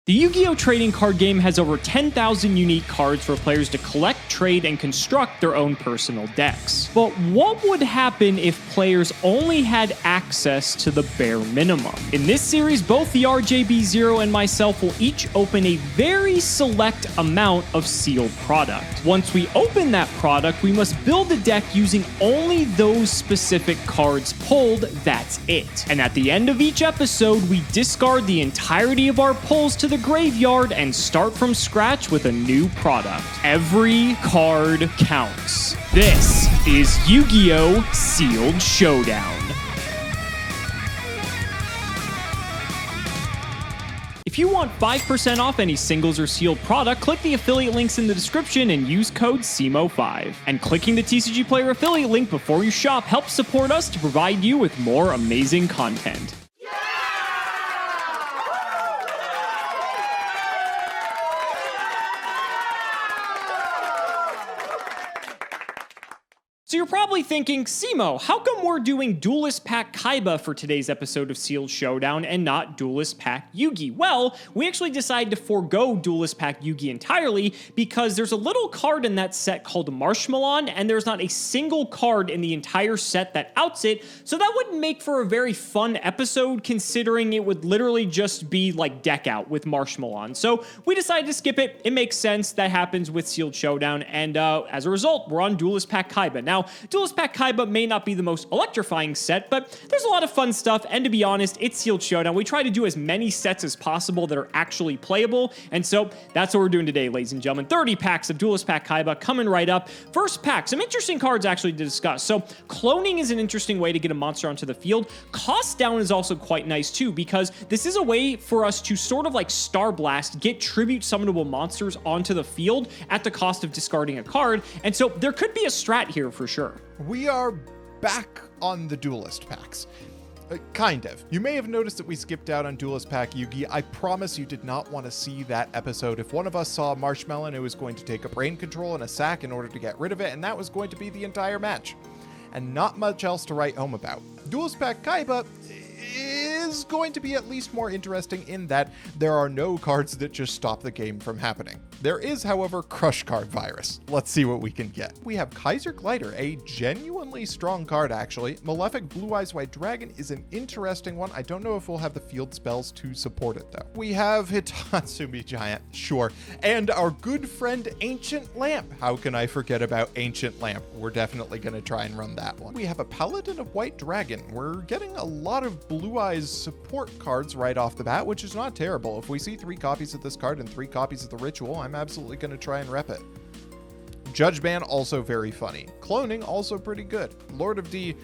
The Yu-Gi-Oh! Trading card game has over 10,000 unique cards for players to collect, trade, and construct their own personal decks. But what would happen if players only had access to the bare minimum? In this series, both TheRJB0 and myself will each open a very select amount of sealed product. Once we open that product, we must build a deck using only those specific cards pulled, that's it. And at the end of each episode, we discard the entirety of our pulls to the graveyard and start from scratch with a new product. Every card counts. This is Yu-Gi-Oh! Sealed Showdown. If you want 5% off any singles or sealed product, click the affiliate links in the description and use code CIMOOOOO5. And clicking the TCG Player affiliate link before you shop helps support us to provide you with more amazing content. So you're probably thinking, Cimo, how come we're doing Duelist Pack Kaiba for today's episode of Sealed Showdown and not Duelist Pack Yugi? Well, we actually decided to forego Duelist Pack Yugi entirely because there's a little card in that set called Marshmallow, and there's not a single card in the entire set that outs it, so that wouldn't make for a very fun episode considering it would literally just be like deck out with Marshmallow. So we decided to skip it. It makes sense. That happens with Sealed Showdown, and as a result, we're on Duelist Pack Kaiba. Now, Duelist Pack Kaiba may not be the most electrifying set, but there's a lot of fun stuff, and to be honest, it's Sealed Showdown. We try to do as many sets as possible that are actually playable, and so that's what we're doing today, ladies and gentlemen. 30 packs of Duelist Pack Kaiba coming right up. First pack, some interesting cards actually to discuss. So cloning is an interesting way to get a monster onto the field. Cost down is also quite nice too, because this is a way for us to sort of like Star Blast, get tribute summonable monsters onto the field at the cost of discarding a card, and so there could be a strat here for sure. We are back on the Duelist packs. Kind of. You may have noticed that we skipped out on Duelist Pack Yugi. I promise you did not want to see that episode. If one of us saw Marshmallow, it was going to take a brain control and a sack in order to get rid of it, and that was going to be the entire match. And not much else to write home about. Duelist Pack Kaiba is going to be at least more interesting in that there are no cards that just stop the game from happening. There is, however, Crush Card Virus. Let's see what we can get. We have Kaiser Glider, a genuinely strong card actually. Malefic Blue Eyes White Dragon is an interesting one. I don't know if we'll have the field spells to support it though. We have Hitatsumi Giant, sure. And our good friend Ancient Lamp. How can I forget about Ancient Lamp? We're definitely going to try and run that one. We have a Paladin of White Dragon. We're getting a lot of Blue Eyes support cards right off the bat, which is not terrible. If we see 3 copies of this card and 3 copies of the Ritual, I'm absolutely going to try and rep it. Judge Ban, also very funny. Cloning, also pretty good. Lord of D,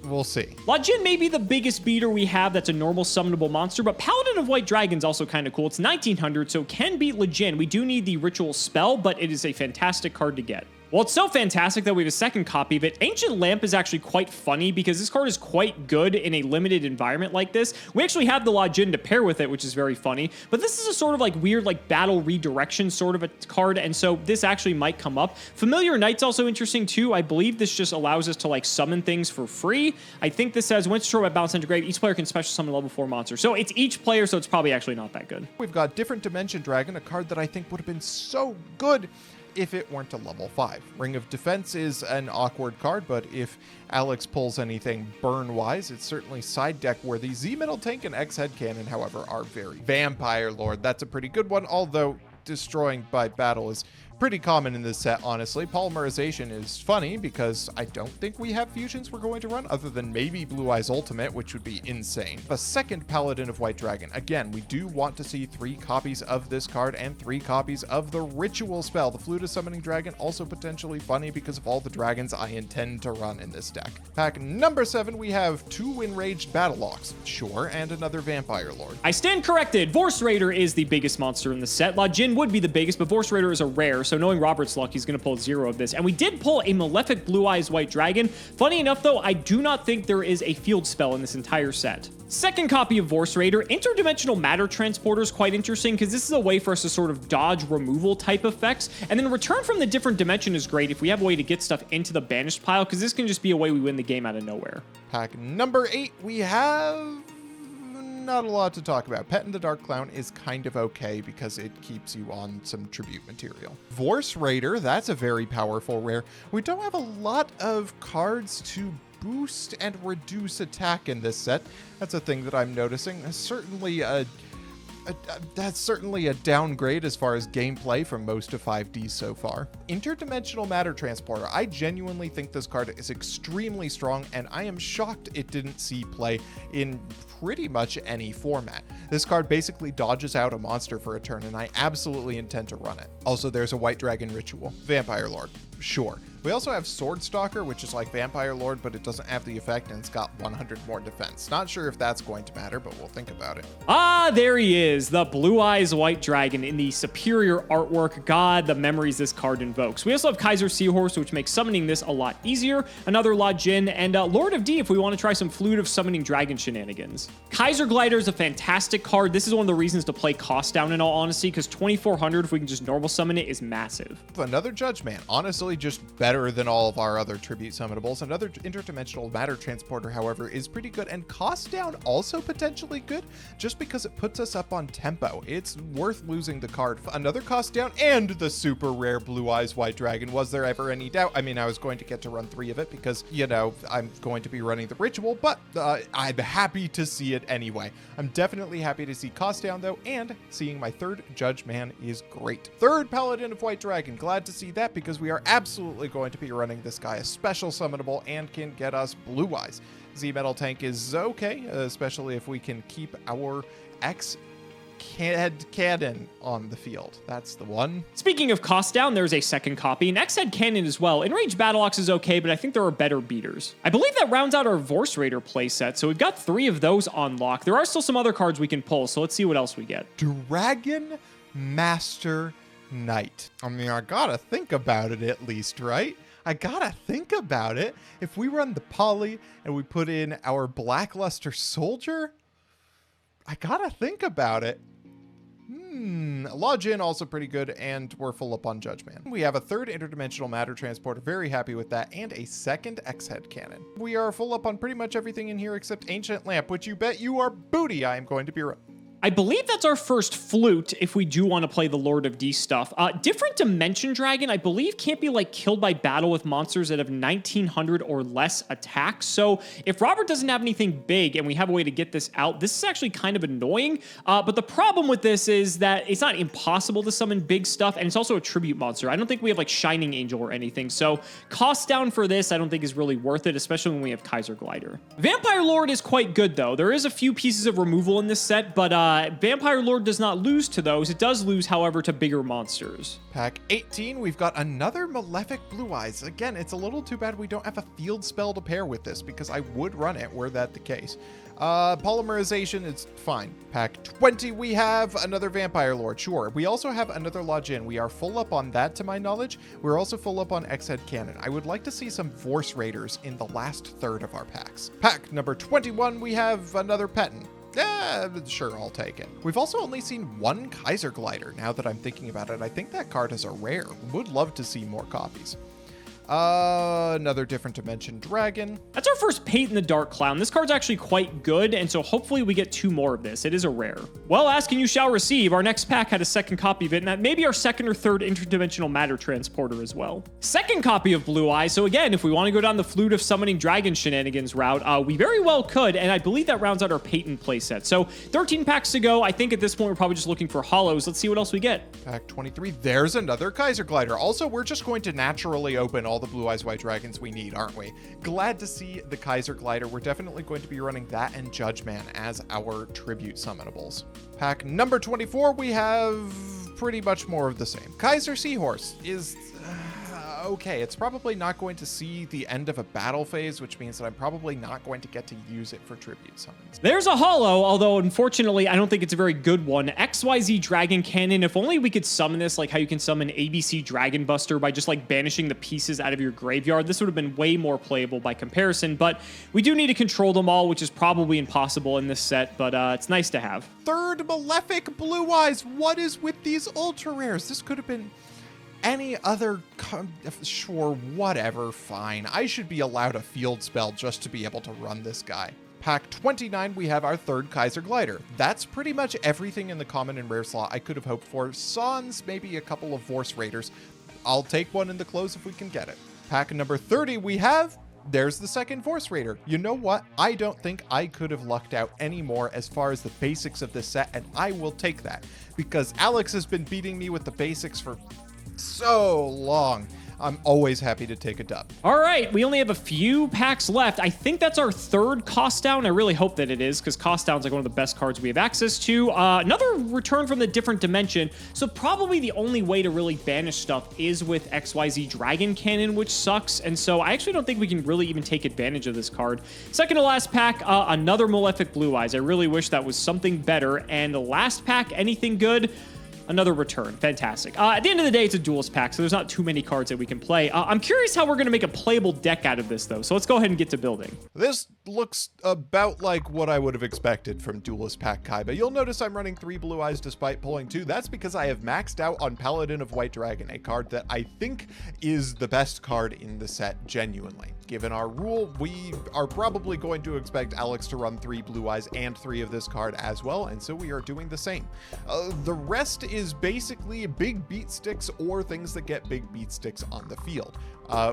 we'll see. Lajin may be the biggest beater we have that's a normal summonable monster, but Paladin of White Dragon's also kind of cool. It's 1900, so can beat Lajin. We do need the Ritual spell, but it is a fantastic card to get. Well, it's so fantastic that we have a second copy of it. Ancient Lamp is actually quite funny because this card is quite good in a limited environment like this. We actually have the Lajin to pair with it, which is very funny, but this is a sort of like weird like battle redirection sort of a card, and so this actually might come up. Familiar Knight's also interesting too. I believe this just allows us to like summon things for free. I think this says, when destroyed by Balance into Grave, each player can special summon a level 4 monster. So it's each player, so it's probably actually not that good. We've got Different Dimension Dragon, a card that I think would have been so good if it weren't a level 5. Ring of Defense is an awkward card, but if Alex pulls anything burn-wise, it's certainly side deck worthy. Z-Metal Tank and X-Head Cannon, however, are very. Vampire Lord, that's a pretty good one, although destroying by battle is pretty common in this set, honestly. Polymerization is funny because I don't think we have fusions we're going to run other than maybe Blue Eyes Ultimate, which would be insane. A second Paladin of White Dragon. Again, we do want to see 3 copies of this card and 3 copies of the Ritual spell. The Fluid Summoning Dragon, also potentially funny because of all the dragons I intend to run in this deck. Pack number 7, we have 2 Enraged Battle Locks, sure, and another Vampire Lord. I stand corrected. Vorse Raider is the biggest monster in the set. Lajin would be the biggest, but Vorse Raider is a rare, so knowing Robert's luck, he's going to pull 0 of this. And we did pull a Malefic Blue Eyes White Dragon. Funny enough, though, I do not think there is a field spell in this entire set. Second copy of Vorse Raider. Interdimensional Matter Transporter is quite interesting because this is a way for us to sort of dodge removal type effects. And then Return from the Different Dimension is great if we have a way to get stuff into the banished pile, because this can just be a way we win the game out of nowhere. Pack number 8, we have not a lot to talk about. Pet in the Dark Clown is kind of okay because it keeps you on some tribute material. Vorse Raider, that's a very powerful rare. We don't have a lot of cards to boost and reduce attack in this set. That's a thing that I'm noticing. That's certainly a downgrade as far as gameplay from most of 5D so far. Interdimensional Matter Transporter. I genuinely think this card is extremely strong, and I am shocked it didn't see play in pretty much any format. This card basically dodges out a monster for a turn, and I absolutely intend to run it. Also, there's a White Dragon Ritual. Vampire Lord. Sure. We also have Sword Stalker, which is like Vampire Lord, but it doesn't have the effect, and it's got 100 more defense. Not sure if that's going to matter, but we'll think about it. Ah, there he is, the Blue Eyes White Dragon in the superior artwork. God, the memories this card invokes. We also have Kaiser Seahorse, which makes summoning this a lot easier, another La Jin, and Lord of D if we want to try some Flute of Summoning Dragon shenanigans. Kaiser Glider is a fantastic card. This is one of the reasons to play Cost Down in all honesty, because 2400 if we can just normal summon it is massive. Another Judge Man, honestly just better than all of our other tribute summonables. Another Interdimensional Matter Transporter, however, is pretty good, and Cost Down also potentially good, just because it puts us up on tempo. It's worth losing the card. Another Cost Down and the super rare Blue Eyes White Dragon. Was there ever any doubt? I mean, I was going to get to run 3 of it because, you know, I'm going to be running the ritual, but I'm happy to see it anyway. I'm definitely happy to see Cost Down, though, and seeing my third Judge Man is great. Third Paladin of White Dragon. Glad to see that because we are absolutely going to be running this guy a special summonable and can get us Blue Eyes. Z-Metal Tank is okay, especially if we can keep our X-Head Cannon on the field. That's the one. Speaking of Cost Down, there's a second copy, an X-Head Cannon as well. Enraged Battle Axe is okay, but I think there are better beaters. I believe that rounds out our Vorse Raider playset, so we've got 3 of those on lock. There are still some other cards we can pull, so let's see what else we get. Dragon Master Knight. I mean, I gotta think about it at least, right? I gotta think about it. If we run the poly and we put in our Blackluster Soldier, I gotta think about it. La Jin also pretty good, and we're full up on Judge Man. We have a third Interdimensional Matter Transporter, very happy with that, and a second X-Head Cannon. We are full up on pretty much everything in here except Ancient Lamp, which you bet you are booty I am going to be I believe that's our first flute if we do want to play the Lord of D stuff. Different Dimension Dragon, I believe, can't be like killed by battle with monsters that have 1900 or less attacks. So if Robert doesn't have anything big and we have a way to get this out, this is actually kind of annoying. But the problem with this is that it's not impossible to summon big stuff, and it's also a tribute monster. I don't think we have like Shining Angel or anything. So Cost Down for this I don't think is really worth it, especially when we have Kaiser Glider. Vampire Lord is quite good though. There is a few pieces of removal in this set, but Vampire Lord does not lose to those. It does lose, however, to bigger monsters. Pack 18, we've got another Malefic Blue Eyes. Again, it's a little too bad we don't have a field spell to pair with this because I would run it were that the case. Polymerization is fine. Pack 20, we have another Vampire Lord. Sure. We also have another La Jin. We are full up on that to my knowledge. We're also full up on X-Head Cannon. I would like to see some Vorse Raiders in the last third of our packs. Pack number 21, we have another Petin. Sure, I'll take it. We've also only seen one Kaiser Glider, now that I'm thinking about it. I think that card is a rare. Would love to see more copies. Another Different Dimension Dragon. That's our first Paint in the Dark Clown. This card's actually quite good, and so hopefully we get 2 more of this. It is a rare. Well, ask and you shall receive. Our next pack had a second copy of it, and that may be our second or third Interdimensional Matter Transporter as well. Second copy of Blue Eye. So again, if we want to go down the Flute of Summoning Dragon shenanigans route, we very well could, and I believe that rounds out our Patent playset. So 13 packs to go. I think at this point we're probably just looking for hollows. Let's see what else we get. Pack 23. There's another Kaiser Glider. Also, we're just going to naturally open all the Blue Eyes White Dragons we need, aren't we? Glad to see the Kaiser Glider. We're definitely going to be running that and Judge Man as our tribute summonables. Pack number 24, we have pretty much more of the same. Kaiser Seahorse is okay. It's probably not going to see the end of a battle phase, which means that I'm probably not going to get to use it for tribute summons. There's a holo, although unfortunately I don't think it's a very good one. XYZ Dragon Cannon. If only we could summon this like how you can summon ABC Dragon Buster by just like banishing the pieces out of your graveyard. This would have been way more playable by comparison, but we do need to control them all, which is probably impossible in this set, but it's nice to have. Third Malefic Blue Eyes. What is with these ultra rares? This could have been any other, sure, whatever, fine. I should be allowed a field spell just to be able to run this guy. Pack 29, we have our third Kaiser Glider. That's pretty much everything in the common and rare slot I could have hoped for. Sans, maybe a couple of Force Raiders. I'll take one in the close if we can get it. Pack number 30, we have... There's the second Force Raider. You know what? I don't think I could have lucked out any more as far as the basics of this set, and I will take that. Because Alex has been beating me with the basics for so long. I'm always happy to take a dub. All right, we only have a few packs left. I think that's our third cost down. I really hope that it is, because cost down is like one of the best cards we have access to. Another return from the different dimension. So probably the only way to really banish stuff is with XYZ Dragon Cannon, which sucks. And so I actually don't think we can really even take advantage of this card. Second to last pack, another Malefic Blue Eyes. I really wish that was something better. And the last pack, anything good? Another return. Fantastic. At the end of the day, it's a Duelist pack, so there's not too many cards that we can play. I'm curious how we're going to make a playable deck out of this, though. So let's go ahead and get to building. This looks about like what I would have expected from Duelist Pack Kaiba. You'll notice I'm running 3 Blue Eyes despite pulling 2. That's because I have maxed out on Paladin of White Dragon, a card that I think is the best card in the set, genuinely. Given our rule, we are probably going to expect Alex to run 3 Blue Eyes and 3 of this card as well, and so we are doing the same. The rest is basically big beat sticks or things that get big beat sticks on the field.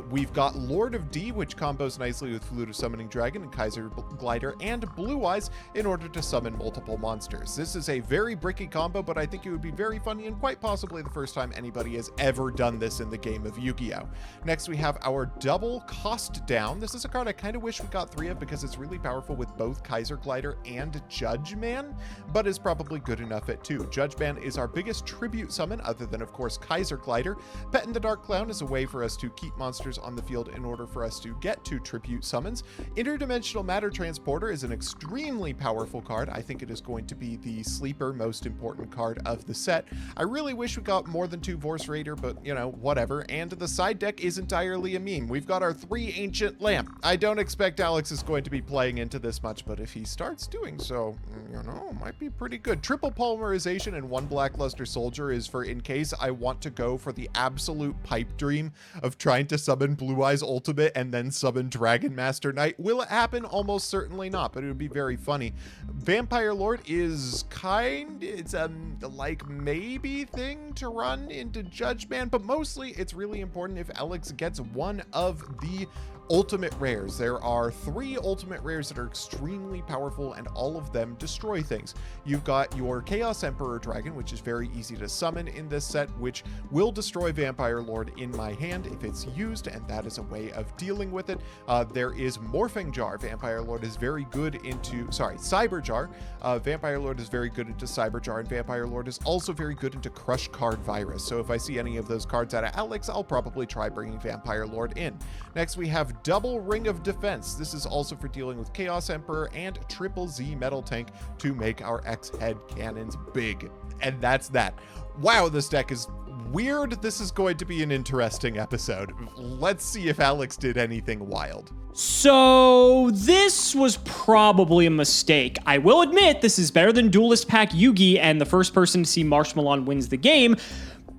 We've got Lord of D, which combos nicely with Flute of Summoning Dragon and Kaiser Glider and Blue Eyes in order to summon multiple monsters. This is a very bricky combo, but I think it would be very funny and quite possibly the first time anybody has ever done this in the game of Yu-Gi-Oh! Next, we have our double cost down. This is a card I kind of wish we got 3 of because it's really powerful with both Kaiser Glider and Judge Man, but is probably good enough at 2. Judge Man is our biggest tribute summon, other than, of course, Kaiser Glider. Pet in the Dark Clown is a way for us to keep monsters on the field in order for us to get 2 tribute summons. Interdimensional Matter Transporter is an extremely powerful card. I think it is going to be the sleeper most important card of the set. I really wish we got more than 2 Force Raider, but you know, whatever. And the side deck is entirely a meme. We've got our 3 Ancient Lamp. I don't expect Alex is going to be playing into this much, but if he starts doing so, you know, might be pretty good. Triple Polymerization and 1 Blackluster Soldier is for in case I want to go for the absolute pipe dream of trying to summon Blue Eyes Ultimate and then summon Dragon Master Knight. Will it happen? Almost certainly not, but it would be very funny. Vampire Lord is it's a like maybe thing to run into Judge Man, but mostly it's really important if Alex gets one of the ultimate rares. There are 3 ultimate rares that are extremely powerful and all of them destroy things. You've got your Chaos Emperor Dragon, which is very easy to summon in this set, which will destroy Vampire Lord in my hand if it's used, and that is a way of dealing with it. There is Morphing Jar. Vampire Lord is very good into, Cyber Jar. Vampire Lord is very good into Cyber Jar, and Vampire Lord is also very good into Crush Card Virus. So if I see any of those cards out of Alex, I'll probably try bringing Vampire Lord in. Next, we have Double Ring of Defense. This is also for dealing with Chaos Emperor and Triple Z Metal Tank to make our X-Head cannons big. And that's that. Wow, this deck is weird. This is going to be an interesting episode. Let's see if Alex did anything wild. So this was probably a mistake. I will admit this is better than Duelist Pack Yugi, and the first person to see Marshmallow wins the game.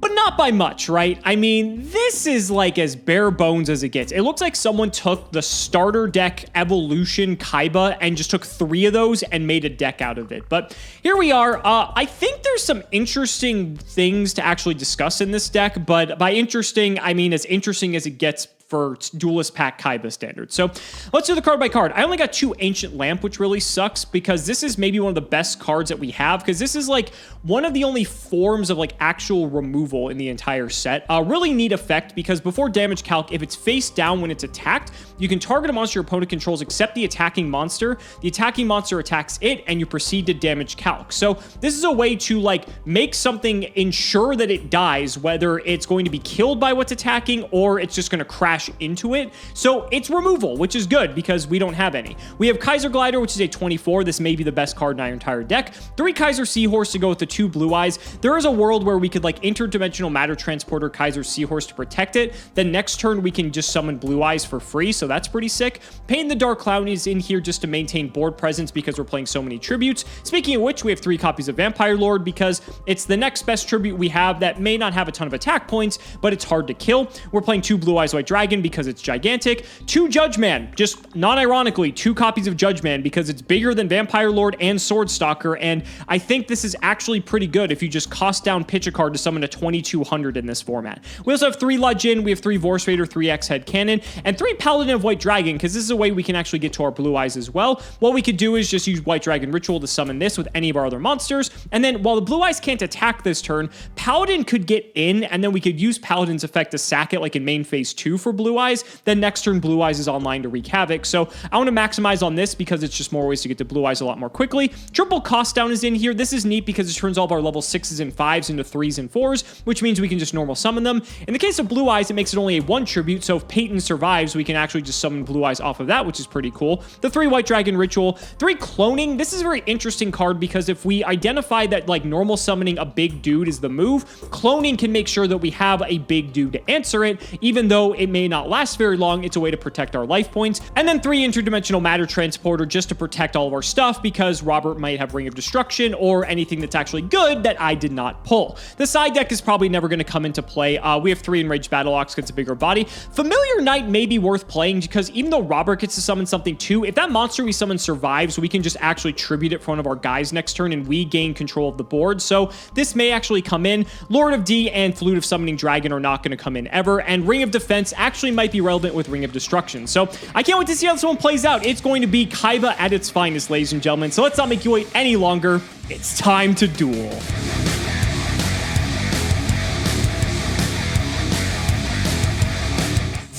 But not by much, right? I mean, this is like as bare bones as it gets. It looks like someone took the starter deck Evolution Kaiba and just took 3 of those and made a deck out of it. But here we are. I think there's some interesting things to actually discuss in this deck, but by interesting, I mean as interesting as it gets for Duelist Pack Kaiba standards. So let's do the card by card. I only got 2 Ancient Lamp, which really sucks because this is maybe one of the best cards that we have because this is like one of the only forms of like actual removal in the entire set. Really neat effect because before damage calc, if it's face down when it's attacked, you can target a monster your opponent controls except the attacking monster. The attacking monster attacks it and you proceed to damage calc. So this is a way to like make something ensure that it dies, whether it's going to be killed by what's attacking or it's just going to crash into it. So it's removal, which is good because we don't have any. We have Kaiser Glider, which is a 24. This may be the best card in our entire deck. 3 Kaiser Seahorse to go with the 2 Blue Eyes. There is a world where we could like Interdimensional Matter Transporter Kaiser Seahorse to protect it. Then next turn we can just summon Blue Eyes for free, so that's pretty sick. Pain the Dark Clown is in here just to maintain board presence because we're playing so many tributes. Speaking of which, we have 3 copies of Vampire Lord because it's the next best tribute we have that may not have a ton of attack points, but it's hard to kill. We're playing 2 Blue Eyes White Dragon Dragon because it's gigantic. 2 Judge Man, just non-ironically, 2 copies of Judge Man because it's bigger than Vampire Lord and Sword Stalker, and I think this is actually pretty good if you just cost down pitch a card to summon a 2200 in this format. We also have 3 Lujin, we have 3 Vorse Raider, 3 X-Head Cannon, and 3 Paladin of White Dragon, because this is a way we can actually get to our Blue Eyes as well. What we could do is just use White Dragon Ritual to summon this with any of our other monsters, and then while the Blue Eyes can't attack this turn, Paladin could get in, and then we could use Paladin's effect to sack it like in main phase 2 for Blue Eyes. Then next turn Blue Eyes is online to wreak havoc. So I want to maximize on this because it's just more ways to get to Blue Eyes a lot more quickly. Triple cost down is in here. This is neat because it turns all of our level 6s and 5s into 3s and 4s, which means we can just normal summon them. In the case of Blue Eyes, it makes it only a 1 tribute, so if Peyton survives, we can actually just summon Blue Eyes off of that, which is pretty cool. The 3 White Dragon Ritual, 3 Cloning. This is a very interesting card because if we identify that like normal summoning a big dude is the move, Cloning can make sure that we have a big dude to answer it, even though it may not last very long. It's a way to protect our life points. And then 3 Interdimensional Matter Transporter just to protect all of our stuff because Robert might have Ring of Destruction or anything that's actually good that I did not pull. The side deck is probably never going to come into play. We have 3 Enraged Battle Ox because it's a bigger body. Familiar Knight may be worth playing because even though Robert gets to summon something too, if that monster we summon survives, we can just actually tribute it for one of our guys next turn and we gain control of the board. So this may actually come in. Lord of D and Flute of Summoning Dragon are not going to come in ever, and Ring of Defense actually might be relevant with Ring of Destruction. So I can't wait to see how this one plays out. It's going to be Kaiba at its finest, ladies and gentlemen. So let's not make you wait any longer. It's time to duel.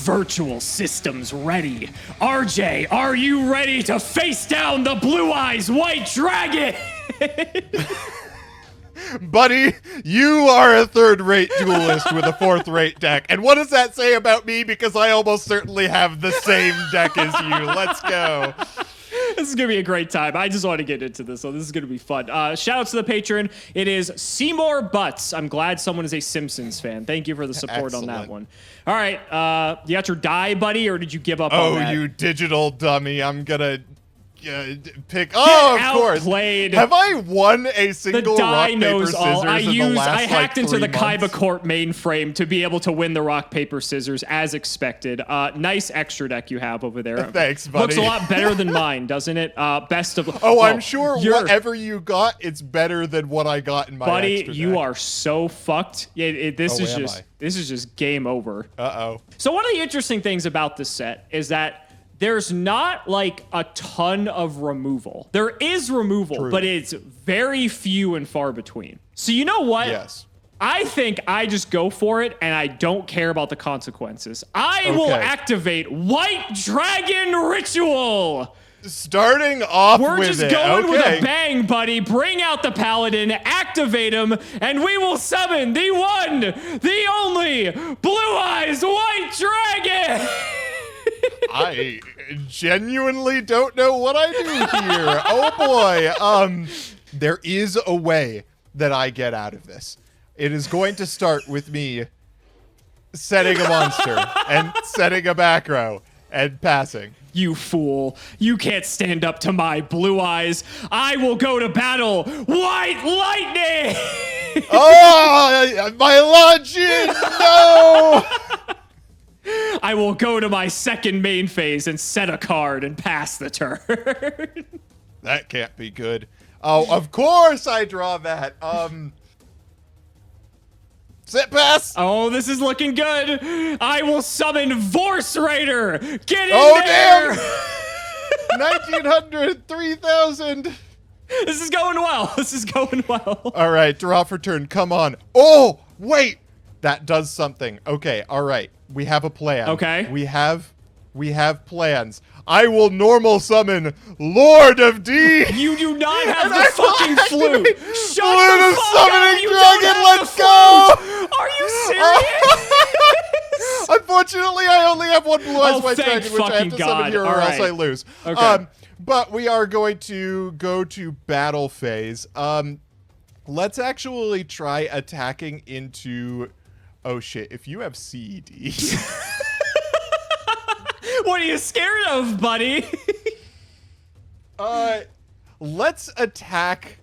Virtual systems ready. RJ, are you ready to face down the Blue Eyes White Dragon? Buddy, you are a third-rate duelist with a fourth-rate deck. And what does that say about me? Because I almost certainly have the same deck as you. Let's go. This is going to be a great time. I just want to get into this, so this is going to be fun. Shout out to the patron. It is Seymour Butts. I'm glad someone is a Simpsons fan. Thank you for the support on that one. All right. You got your die, buddy, or did you give up on that? Oh, you digital dummy. I'm going to pick. Oh, of course. Outplayed. Have I won a single rock, paper, scissors I hacked into the months? Kaiba Court mainframe to be able to win the rock, paper, scissors as expected. Nice extra deck you have over there. Thanks, buddy. Looks a lot better than mine, doesn't it? Best of... Oh, I'm sure whatever you got, it's better than what I got in my buddy, extra deck. you are so fucked. This is just game over. Uh-oh. So one of the interesting things about this set is that there's not like a ton of removal. There is removal, True. but it's very few and far between. So you know what? Yes. I think I just go for it and I don't care about the consequences. I will activate White Dragon Ritual. Starting off We're with just it. going with Okay. a bang, buddy. Bring out the Paladin, activate him, and we will summon the one, the only Blue Eyes White Dragon. I genuinely don't know what I do here. Oh boy. There is a way that I get out of this. It is going to start with me setting a monster and setting a back row and passing. You fool. You can't stand up to my Blue Eyes. I will go to battle. White Lightning! Oh, my Lujin! No! I will go to my second main phase and set a card and pass the turn. That can't be good. Oh, of course I draw that. Set pass. Oh, this is looking good. I will summon Vorse Raider. Get in Damn. there. 1900, 3000. This is going well. This is going well. All right, draw for turn. Come on. Oh, wait. That does something. Okay, all right. We have a plan. Okay. We have plans. I will normal summon Lord of D. You do not have And the I will fucking flute. activate Shut Lord the of fuck Summoning up. You Dragon. don't have Let's the go. flute. Are you serious? Unfortunately, I only have one Blue Eyes White thank Dragon, which I have to fucking summon God. here, or All else right. I lose. Okay. But we are going to go to battle phase. Let's actually try attacking into... Oh, shit. If you have CED... What are you scared of, buddy? Let's attack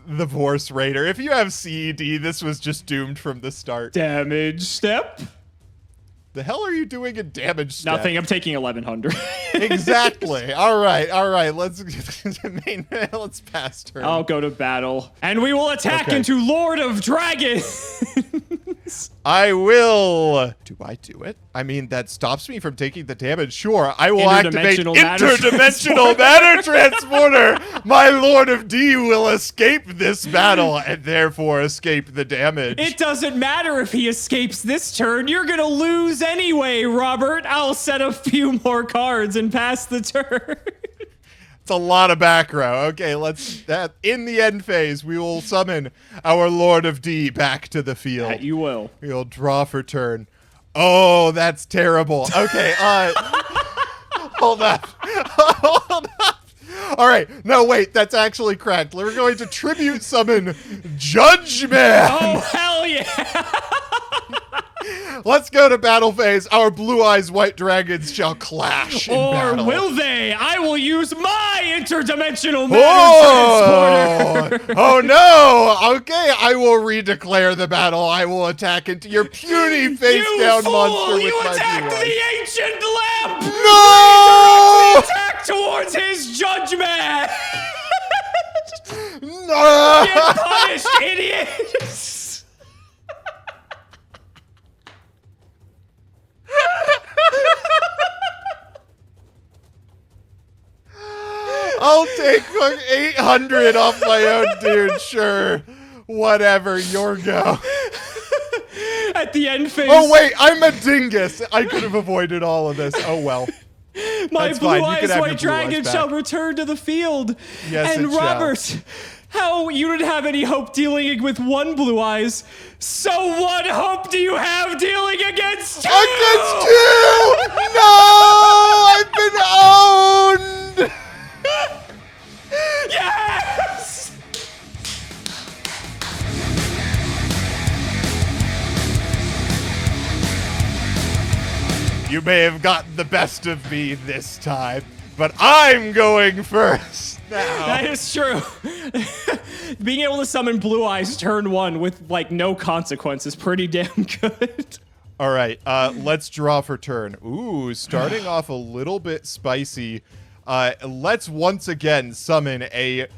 the Vorse Raider. If you have CED, this was just doomed from the start. Damage step. The hell are you doing in damage stat? Nothing. I'm taking 1100. Exactly. All right. Let's let's pass turn. I'll go to battle, and we will attack into Lord of Dragons. I will. Do I do it? I mean, that stops me from taking the damage. Sure, I will activate interdimensional matter transporter. My Lord of D will escape this battle and therefore escape the damage. It doesn't matter if he escapes this turn. You're gonna lose anyway, Robert. I'll set a few more cards and pass the turn. It's a lot of back row. Okay, in the end phase, we will summon our Lord of D back to the field. That you will. We'll draw for turn. Oh, that's terrible. Okay, hold up. Hold up. All right, no, wait, that's actually correct. We're going to tribute summon Judgment. Oh, hell yeah. Let's go to battle phase. Our blue eyes white dragons shall clash in battle. Or will they? I will use my interdimensional matter transporter. Oh no! Okay, I will redeclare the battle. I will attack into your puny face-down monster with you my attacked blue eyes. the ancient lamp. No! Attack towards his judgment. No! Get punished, idiots. I'll take 800 off my own dude, sure. Whatever, your go. At the end phase. Oh, wait, I'm a dingus. I could have avoided all of this. Oh, well. My That's blue fine. You eyes can have white your blue eyes dragon back. shall return to the field. Yes, and it shall. Robert, how you didn't have any hope dealing with one blue eyes. So what hope do you have dealing against two? Against two! No! I've been owned! Yes! You may have gotten the best of me this time, but I'm going first now. That is true. Being able to summon blue eyes turn one with like no consequence is pretty damn good. All right, let's draw for turn. Ooh, starting off a little bit spicy. Let's once again summon a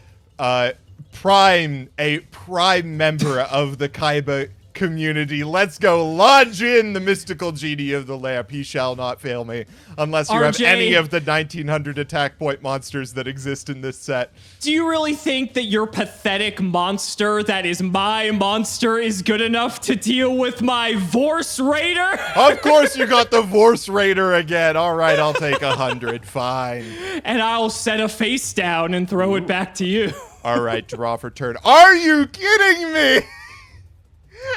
prime member of the Kaiba community. Let's go lodge in the mystical genie of the lamp. He shall not fail me unless you have RJ, any of the 1900 attack point monsters that exist in this set. Do you really think that your pathetic monster that is my monster is good enough to deal with my Vorse Raider? Of course you got the Vorse Raider again. All right, I'll take 100. Fine. And I'll set a face down and throw it back to you. All right, draw for turn. Are you kidding me?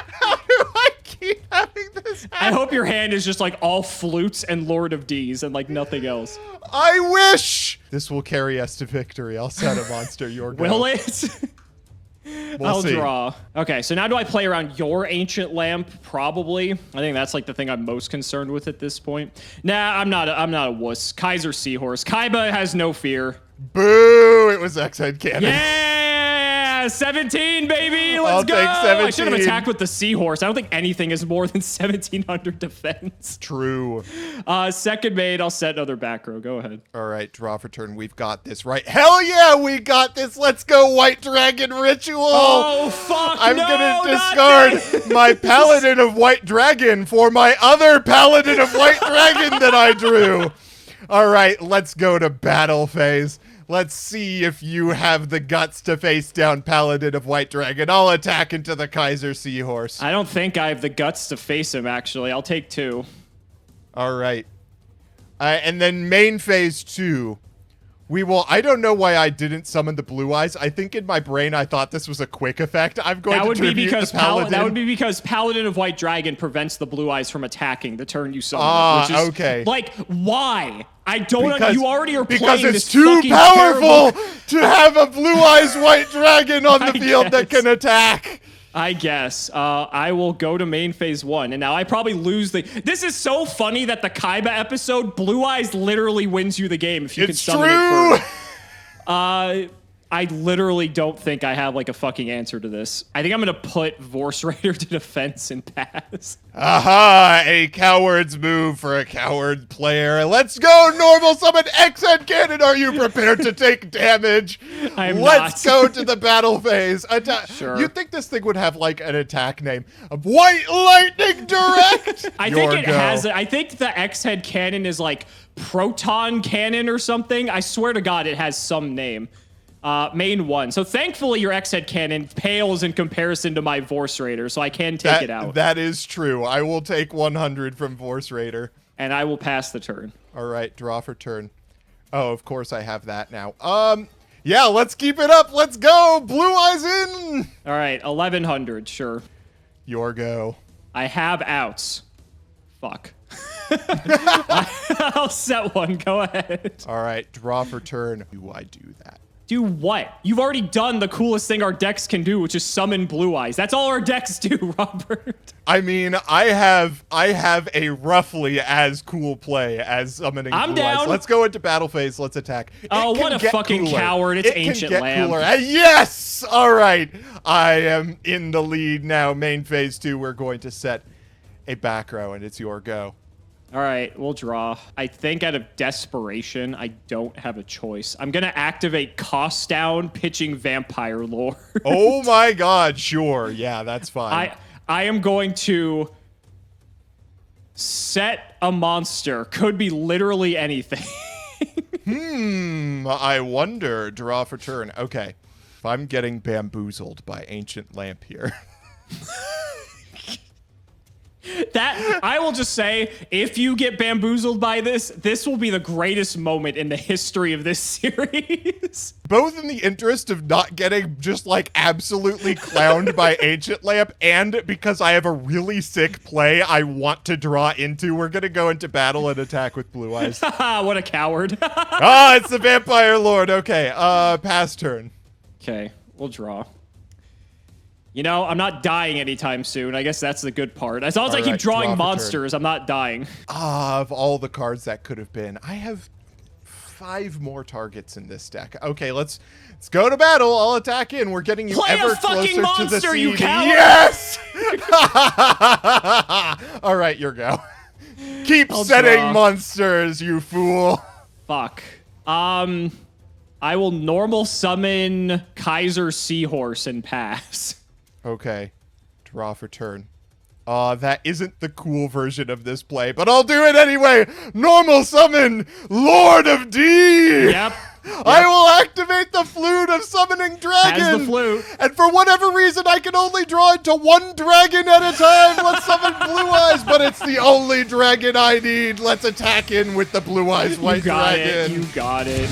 How do I keep having this happen? I hope your hand is just like all flutes and Lord of D's and like nothing else. I wish! This will carry us to victory. I'll set a monster. Your go. Will it? I'll see. draw. Okay, so now do I play around your ancient lamp? Probably. I think that's like the thing I'm most concerned with at this point. Nah, I'm not a wuss. Kaiser Seahorse. Kaiba has no fear. Boo! It was X-Head Cannon. Yeah! 17, baby! Let's I'll go! take 17. I should have attacked with the Seahorse. I don't think anything is more than 1700 defense. True. Second mate, I'll set another back row. Go ahead. All right, draw for turn. We've got this, right? Hell yeah, we got this. Let's go, White Dragon Ritual. Oh, fuck, I'm no, gonna discard my Paladin of White Dragon for my other Paladin of White Dragon that I drew. All right, let's go to battle phase. Let's see if you have the guts to face down Paladin of White Dragon. I'll attack into the Kaiser Seahorse. I don't think I have the guts to face him, actually. I'll take 2. All right. And then main phase 2. We will... I don't know why I didn't summon the blue eyes. I think in my brain I thought this was a quick effect. I'm going to tribute the Paladin. That would be because Paladin of White Dragon prevents the blue eyes from attacking the turn you summon. Which is, okay. Like, why? I don't know. You already are playing because this it's too fucking powerful terrible... to have a blue eyes white dragon on the field that can attack. I guess. I will go to main phase 1. And now I probably lose the... This is so funny that the Kaiba episode, Blue Eyes literally wins you the game if you can summon it first. I literally don't think I have like a fucking answer to this. I think I'm gonna put Vorse Raider to defense and pass. Aha! A coward's move for a coward player. Let's go, normal summon X-Head Cannon. Are you prepared to take damage? Let's go to the battle phase. Sure. You'd think this thing would have like an attack name. White Lightning Direct! I think it has it. I think the X-Head Cannon is like Proton Cannon or something. I swear to God, it has some name. Main 1. So thankfully your X-Head Cannon pales in comparison to my Vorse Raider, so I can take it out. That is true. I will take 100 from Vorse Raider. And I will pass the turn. All right, draw for turn. Oh, of course I have that now. Yeah, let's keep it up. Let's go. Blue Eyes in. All right, 1100, sure. Your go. I have outs. Fuck. I'll set one. Go ahead. All right, draw for turn. Do I do that? Do what? You've already done the coolest thing our decks can do, which is summon Blue Eyes. That's all our decks do, Robert. I mean, I have a roughly as cool play as summoning I'm Blue down. Eyes. Let's go into battle phase. Let's attack. Oh, what a fucking coward. It's Ancient Lamb. Yes! All right. I am in the lead now. Main phase 2. We're going to set a back row, and it's your go. All right, we'll draw. I think out of desperation, I don't have a choice. I'm going to activate Cost Down, pitching Vampire Lord. Oh my god, sure. Yeah, that's fine. I am going to set a monster. Could be literally anything. I wonder. Draw for turn. Okay. If I'm getting bamboozled by Ancient Lamp here. That, I will just say, if you get bamboozled by this, this will be the greatest moment in the history of this series. Both in the interest of not getting just like absolutely clowned by Ancient Lamp and because I have a really sick play I want to draw into, we're going to go into battle and attack with Blue Eyes. What a coward. It's the Vampire Lord. Okay, pass turn. Okay, we'll draw. You know, I'm not dying anytime soon. I guess that's the good part. As long as I keep drawing monsters, I'm not dying. Of all the cards that could have been, I have 5 more targets in this deck. Okay, let's go to battle. I'll attack in. We're getting you ever closer to the seed. You coward! Yes! All right, your go. Keep setting monsters, you fool. Fuck. I will normal summon Kaiser Seahorse and pass. Okay. Draw for turn. That isn't the cool version of this play, but I'll do it anyway! Normal summon Lord of D! Yep. I will activate the Flute of Summoning Dragon! Has the flute. And for whatever reason, I can only draw into 1 dragon at a time! Let's summon Blue Eyes, but it's the only dragon I need! Let's attack in with the Blue Eyes White Dragon! You got it.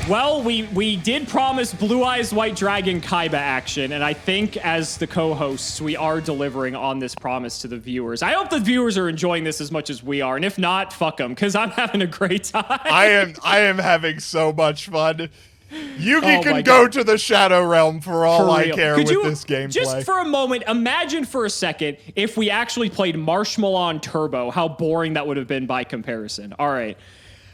Well, we did promise Blue Eyes White Dragon Kaiba action, and I think as the co-hosts, we are delivering on this promise to the viewers. I hope the viewers are enjoying this as much as we are, and if not, fuck them, because I'm having a great time. I am having so much fun. Yugi can go to the Shadow Realm for all I care with this gameplay. Just for a moment, imagine for a second if we actually played Marshmallow on Turbo, how boring that would have been by comparison. All right.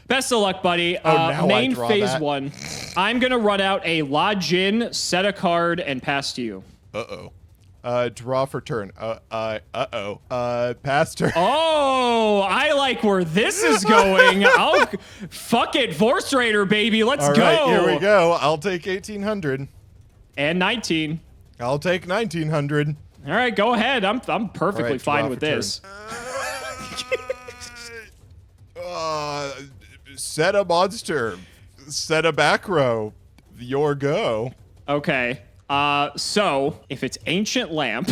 Best of luck, buddy. Main phase 1. I'm going to run out a La Jin, set a card, and pass to you. Draw for turn. Pass turn. Oh, I like where this is going. Fuck it. Vorse Raider, baby. Let's go. All right, here we go. I'll take 1800. And 19. I'll take 1900. All right, go ahead. I'm perfectly fine with this. Set a monster. Set a back row. Your go. Okay. So, if it's Ancient Lamp...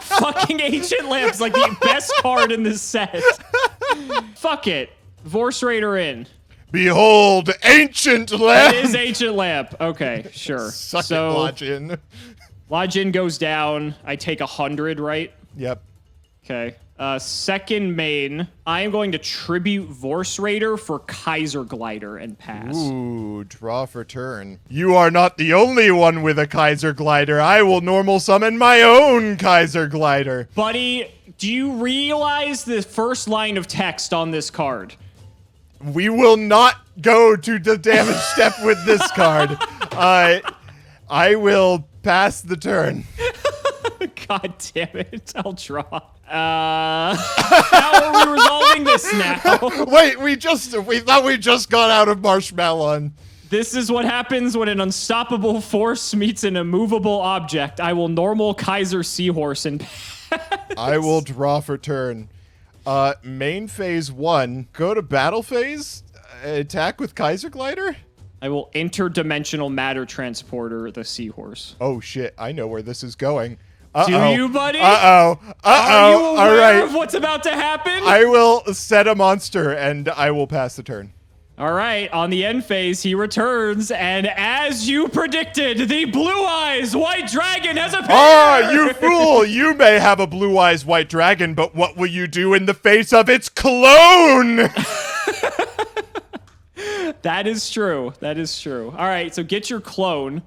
fucking Ancient Lamp's like the best card in this set. Fuck it. Vorse Raider in. Behold, Ancient Lamp! It is Ancient Lamp. Okay, sure. Suck it, Lajin. Lajin goes down. I take 100, right? Yep. Okay. Second main, I am going to tribute Vorse Raider for Kaiser Glider and pass. Ooh, draw for turn. You are not the only one with a Kaiser Glider. I will normal summon my own Kaiser Glider. Buddy, Do you realize the first line of text on this card? We will not go to the damage step with this card. I will pass the turn. God damn it. I'll draw. How are we resolving this now? Wait, we thought we just got out of Marshmallow. This is what happens when an unstoppable force meets an immovable object. I will normal Kaiser Seahorse and pass. I will draw for turn. Main phase 1. Go to battle phase. Attack with Kaiser Glider. I will interdimensional matter transporter the Seahorse. Oh shit! I know where this is going. Do you, buddy? Are you aware of what's about to happen? I will set a monster and I will pass the turn. All right, on the end phase, he returns, and as you predicted, the Blue Eyes White Dragon has appeared! Ah, you fool! You may have a Blue Eyes White Dragon, but what will you do in the face of its clone? That is true. That is true. All right, so get your clone.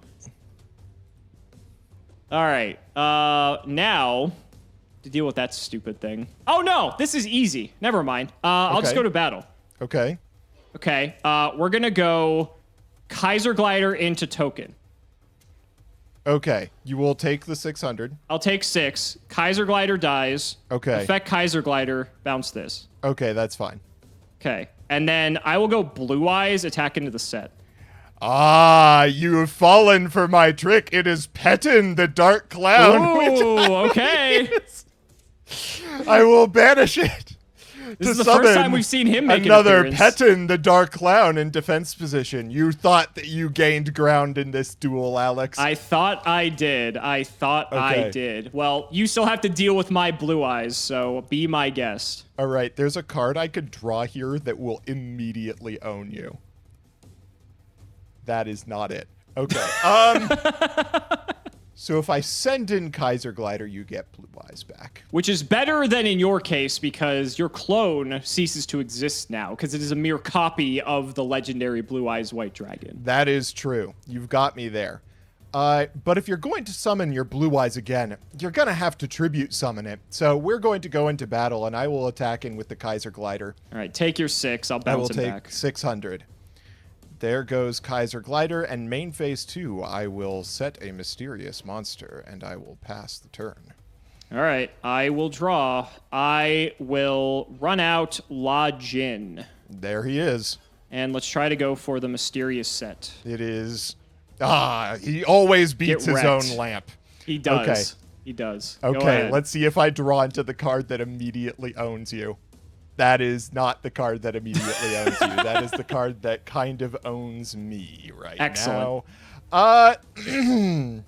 All right, now, to deal with that stupid thing. Oh, no, this is easy. Never mind. I'll just go to battle. Okay. Okay, we're gonna go Kaiser Glider into token. Okay, you will take the 600. I'll take 6. Kaiser Glider dies. Okay. Effect Kaiser Glider, bounce this. Okay, that's fine. Okay, and then I will go Blue Eyes, attack into the set. Ah, you have fallen for my trick. It is Petin, the Dark Clown. Ooh, okay. I will banish it. This is the first time we've seen him make another an appearance. Petin, the Dark Clown, in defense position. You thought that you gained ground in this duel, Alex. I thought I did. I did. Well, you still have to deal with my Blue Eyes, so be my guest. All right, there's a card I could draw here that will immediately own you. That is not it. Okay. So if I send in Kaiser Glider, you get Blue Eyes back. Which is better than in your case because your clone ceases to exist now because it is a mere copy of the legendary Blue Eyes White Dragon. That is true. You've got me there. But if you're going to summon your Blue Eyes again, you're going to have to tribute summon it. So we're going to go into battle, and I will attack in with the Kaiser Glider. All right, take your 6. I'll bounce it back. I will take 600. There goes Kaiser Glider, and main phase 2, I will set a mysterious monster, and I will pass the turn. All right, I will draw. I will run out La Jin. There he is. And let's try to go for the mysterious set. It is... Ah, he always beats his own lamp. He does. Okay. He does. Okay, let's see if I draw into the card that immediately owns you. That is not the card that immediately owns you. That is the card that kind of owns me right Excellent. now.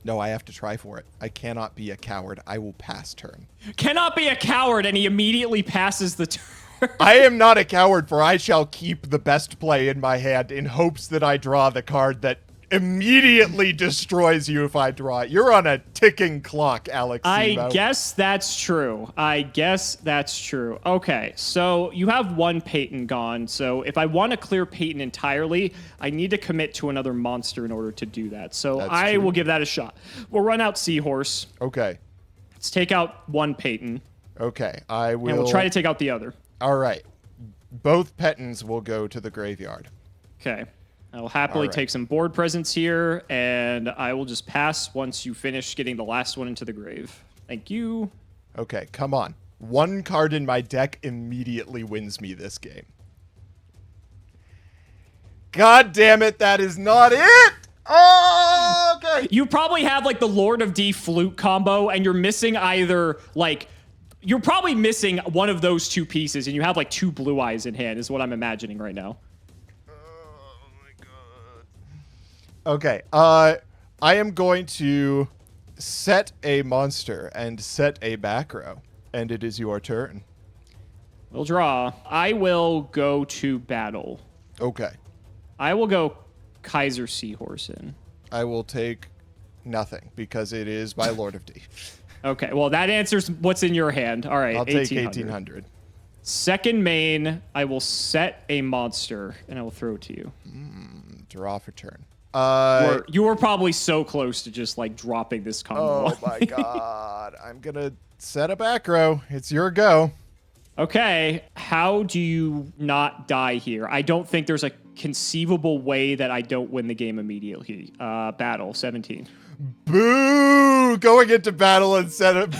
No, I have to try for it. I cannot be a coward. I will pass turn. Cannot be a coward, and he immediately passes the turn. I am not a coward, for I shall keep the best play in my hand in hopes that I draw the card that immediately destroys you if I draw it. You're on a ticking clock, Alex. I guess that's true. Okay, so you have one Peyton gone. So if I want to clear Peyton entirely, I need to commit to another monster in order to do that. So I will give that a shot. We'll run out Seahorse. Okay. Let's take out one Peyton. Okay, I will... And we'll try to take out the other. All right. Both Pettins will go to the graveyard. Okay. I will happily take some board presence here, and I will just pass once you finish getting the last one into the grave. Thank you. Okay, come on. One card in my deck immediately wins me this game. God damn it, that is not it! Oh, okay. You probably have, like, the Lord of D flute combo, and you're missing either, like... You're probably missing one of those two pieces, and you have, like, 2 Blue Eyes in hand, is what I'm imagining right now. Okay, I am going to set a monster and set a back row, and it is your turn. We'll draw. I will go to battle. Okay. I will go Kaiser Seahorse in. I will take nothing, because it is my Lord of D. Okay, well, that answers what's in your hand. All right, I'll take 1800. Second main, I will set a monster, and I will throw it to you. Draw for turn. You were probably so close to just like dropping this combo. Oh my god. I'm gonna set a back row. It's your go. Okay, how do you not die here? I don't think there's a conceivable way that I don't win the game immediately. Battle, 17. Boo! Going into battle instead of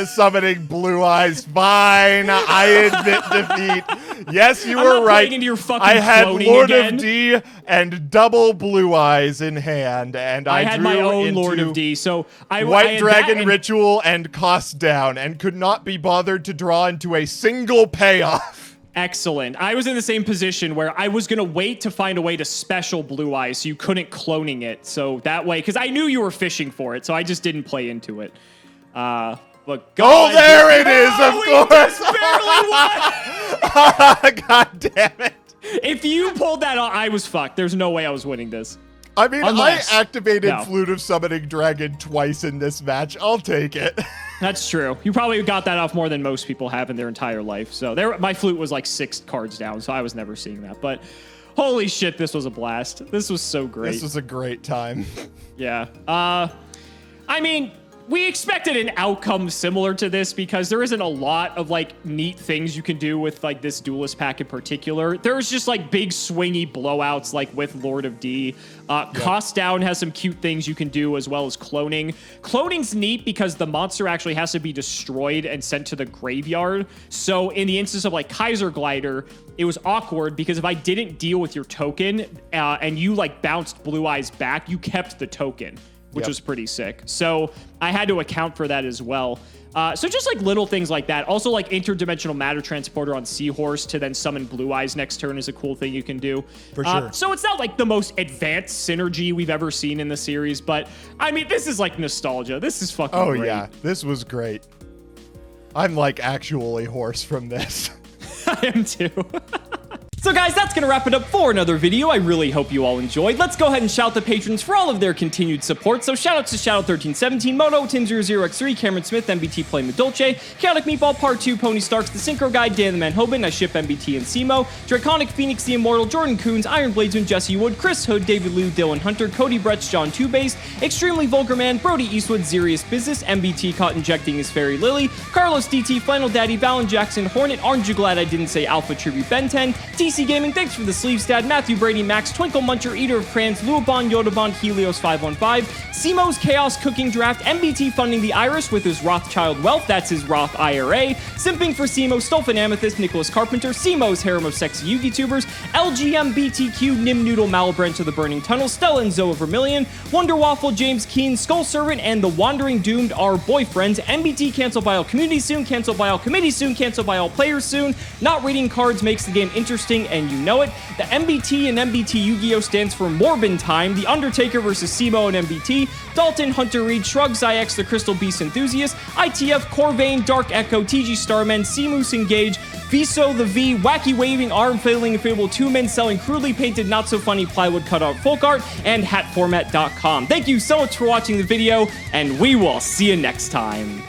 summoning Blue Eyes. Fine, I admit defeat. Yes, you were right. Into your fucking I had Lord again. of D and double Blue Eyes in hand, and I had drew my own into Lord of D. So White Dragon Ritual and Cost Down, and could not be bothered to draw into a single payoff. Excellent. I was in the same position where I was going to wait to find a way to special Blue Eyes so you couldn't cloning it. So that way, because I knew you were fishing for it, so I just didn't play into it. But God, there it is, of course. Barely won. God damn it. If you pulled that off, I was fucked. There's no way I was winning this. I mean, Unless, I activated Flute of Summoning Dragon twice in this match. I'll take it. That's true. You probably got that off more than most people have in their entire life. So my flute was like 6 cards down, so I was never seeing that. But holy shit, this was a blast. This was so great. This was a great time. Yeah. I mean, we expected an outcome similar to this because there isn't a lot of like neat things you can do with like this Duelist pack in particular. There's just like big swingy blowouts like with Lord of D. Cost Down has some cute things you can do as well as cloning. Cloning's neat because the monster actually has to be destroyed and sent to the graveyard. So in the instance of like Kaiser Glider, it was awkward because if I didn't deal with your token and you like bounced Blue Eyes back, you kept the token, which was pretty sick. So I had to account for that as well. So just like little things like that. Also like interdimensional matter transporter on Seahorse to then summon Blue Eyes next turn is a cool thing you can do. For sure. So it's not like the most advanced synergy we've ever seen in the series, but I mean, this is like nostalgia. This is fucking great. Oh yeah, this was great. I'm like actually hoarse from this. I am too. So guys, that's going to wrap it up for another video. I really hope you all enjoyed. Let's go ahead and shout the patrons for all of their continued support. So shout outs to Shadow1317, Moto, Tim00x3, Cameron Smith, MBT Play Medolce, Chaotic Meatball Part 2, Pony Starks, The Synchro Guy, Dan the Man Hoban, I ship MBT and Simo, Draconic Phoenix the Immortal, Jordan Coons, Iron Bladesman, Jesse Wood, Chris Hood, David Liu, Dylan Hunter, Cody Bretz, John Two-Based, Extremely Vulgar Man, Brody Eastwood, Zerius Business, MBT caught injecting his Fairy Lily, Carlos DT, Flannel Daddy, Valen Jackson, Hornet, aren't you glad I didn't say Alpha Tribute Ben 10, TC Gaming, thanks for the sleeve stat, Matthew Brady, Max, Twinkle Muncher, Eater of Crayons, Luabon, Yodabon, Helios 515, Simo's Chaos Cooking Draft, MBT funding the Iris with his Rothschild Wealth, that's his Roth IRA, Simping for Simo, Stolfin Amethyst, Nicholas Carpenter, Simo's Harem of Sexy YouTubers, LGMBTQ, Nim Noodle, Malbranch of the Burning Tunnel, Stella and Zoa Vermilion, Wonder Waffle, James Keen, Skull Servant, and The Wandering Doomed are boyfriends. MBT cancel by all community soon, cancel by all committee soon, cancel by all players soon. Not reading cards makes the game interesting, and you know it. The MBT and MBT Yu-Gi-Oh! Stands for Morbin Time, The Undertaker versus Simo and MBT, Dalton, Hunter Reed, Shrug, Zyx, The Crystal Beast Enthusiast, ITF, Corvain, Dark Echo, TG Starman, Seamoose Engage, Viso the V, Wacky Waving, Arm Flailing Inflatable 2 Men selling crudely painted, not so funny plywood cutout folk art, and hatformat.com. Thank you so much for watching the video, and we will see you next time.